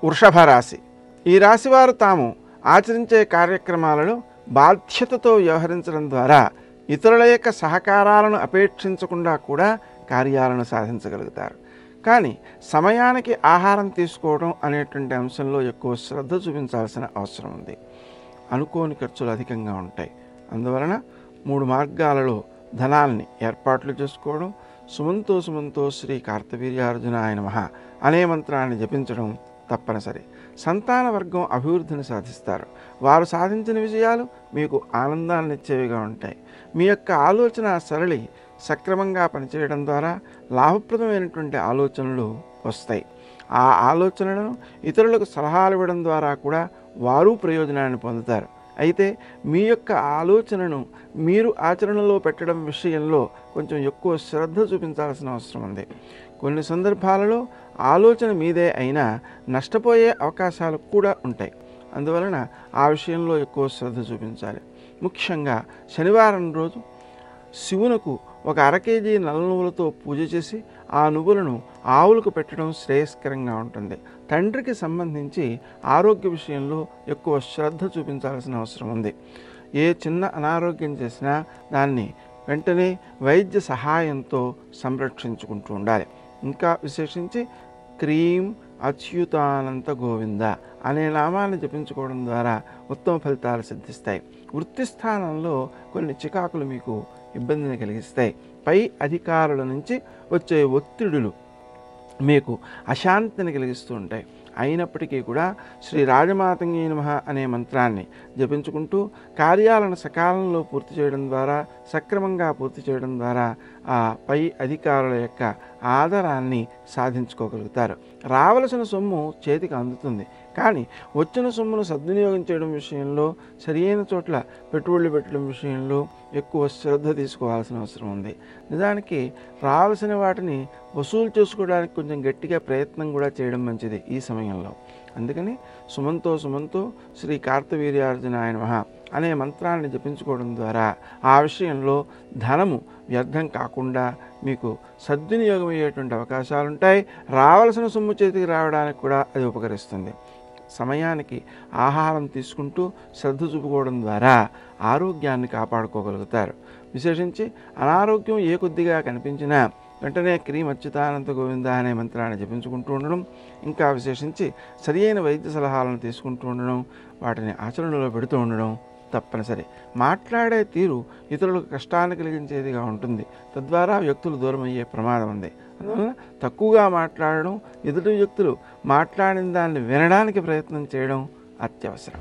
వృషభ రాశి. ఈ రాశివారు తాము ఆచరించే కార్యక్రమాలలో బాధ్యతతో వ్యవహరించడం ద్వారా ఇతరుల యొక్క సహకారాలను అపేక్షించకుండా కూడా కార్యాలను సాధించగలుగుతారు. కానీ సమయానికి ఆహారం తీసుకోవడం అనేటువంటి అంశంలో ఎక్కువ శ్రద్ధ చూపించాల్సిన అవసరం ఉంది. అనుకోని ఖర్చులు అధికంగా ఉంటాయి. అందువలన 3 మార్గాలలో ధనాల్ని ఏర్పాట్లు చేసుకోవడం, సుమంతో సుమంతో శ్రీ కార్తవీర్యార్జునాయ నమః అనే మంత్రాన్ని జపించడం తప్పనిసరి. సంతాన వర్గం అభివృద్ధిని సాధిస్తారు. వారు సాధించిన విజయాలు మీకు ఆనందాన్ని ఇచ్చేవిగా ఉంటాయి. మీ యొక్క ఆలోచన సరళి సక్రమంగా పనిచేయడం ద్వారా లాభప్రదమైనటువంటి ఆలోచనలు వస్తాయి. ఆ ఆలోచనలను ఇతరులకు సలహాలు ఇవ్వడం ద్వారా కూడా వారు ప్రయోజనాన్ని పొందుతారు. అయితే మీ యొక్క ఆలోచనను మీరు ఆచరణలో పెట్టడం విషయంలో కొంచెం ఎక్కువ శ్రద్ధ చూపించాల్సిన అవసరం ఉంది. కొన్ని సందర్భాలలో ఆలోచన మీదే అయినా నష్టపోయే అవకాశాలు కూడా ఉంటాయి. అందువలన ఆ విషయంలో ఎక్కువ శ్రద్ధ చూపించాలి. ముఖ్యంగా శనివారం రోజు శివునకు 1 అర కేజీ నల్ల నువ్వులతో పూజ చేసి ఆ నువ్వులను ఆవులకు పెట్టడం శ్రేయస్కరంగా ఉంటుంది. తండ్రికి సంబంధించి ఆరోగ్య విషయంలో ఎక్కువ శ్రద్ధ చూపించాల్సిన అవసరం ఉంది. ఏ చిన్న అనారోగ్యం చేసినా దాన్ని వెంటనే వైద్య సహాయంతో సంరక్షించుకుంటూ ఉండాలి. ఇంకా విశేషించి క్రీం అచ్యుతానంత గోవింద అనే నామాన్ని జపించుకోవడం ద్వారా ఉత్తమ ఫలితాలు సిద్ధిస్తాయి. వృత్తి స్థానంలో కొన్ని చికాకులు మీకు ఇబ్బందిని కలిగిస్తాయి. పై అధికారుల నుంచి వచ్చే ఒత్తిడులు మీకు అశాంతిని కలిగిస్తూ ఉంటాయి. అయినప్పటికీ కూడా శ్రీ రాజమాతంగీ నమః అనే మంత్రాన్ని జపించుకుంటూ కార్యాలను సకాలంలో పూర్తి చేయడం ద్వారా, సక్రమంగా పూర్తి చేయడం ద్వారా ఆ పై అధికారుల యొక్క ఆదరాన్ని సాధించుకోగలుగుతారు. రావలసిన సొమ్ము చేతికి అందుతుంది. కానీ వచ్చిన సొమ్మును సద్వినియోగం చేయడం విషయంలో, సరియైన చోట్ల పెట్టుబడులు పెట్టడం విషయంలో ఎక్కువ శ్రద్ధ తీసుకోవాల్సిన అవసరం ఉంది. నిజానికి రావాల్సిన వాటిని వసూలు చేసుకోవడానికి కొంచెం గట్టిగా ప్రయత్నం కూడా చేయడం మంచిది ఈ సమయంలో. అందుకని సుమంతో సుమంతో శ్రీ కార్తవీర్యార్జునాయ నమః అనే మంత్రాన్ని జపించుకోవడం ద్వారా ఆ విషయంలో ధనము వ్యర్థం కాకుండా మీకు సద్వినియోగం అయ్యేటువంటి అవకాశాలు ఉంటాయి. రావాల్సిన సొమ్ము చేతికి రావడానికి కూడా అది ఉపకరిస్తుంది. సమయానికి ఆహారం తీసుకుంటూ శ్రద్ధ చూపుకోవడం ద్వారా ఆరోగ్యాన్ని కాపాడుకోగలుగుతారు. విశేషించి అనారోగ్యం ఏ కొద్దిగా కనిపించినా వెంటనే క్రీం అచ్యుతానంత గోవింద అనే మంత్రాన్ని జపించుకుంటూ ఉండడం, ఇంకా విశేషించి సరి అయిన వైద్య సలహాలను తీసుకుంటూ ఉండడం, వాటిని ఆచరణలో పెడుతూ ఉండడం తప్పనిసరి. మాట్లాడే తీరు ఇతరులకు కష్టాన్ని కలిగించేదిగా ఉంటుంది. తద్వారా వ్యక్తులు దూరం అయ్యే ప్రమాదం ఉంది. అందువల్ల తక్కువగా మాట్లాడడం, ఎదుటి వ్యక్తులు మాట్లాడిన దాన్ని వినడానికి ప్రయత్నం చేయడం అత్యవసరం.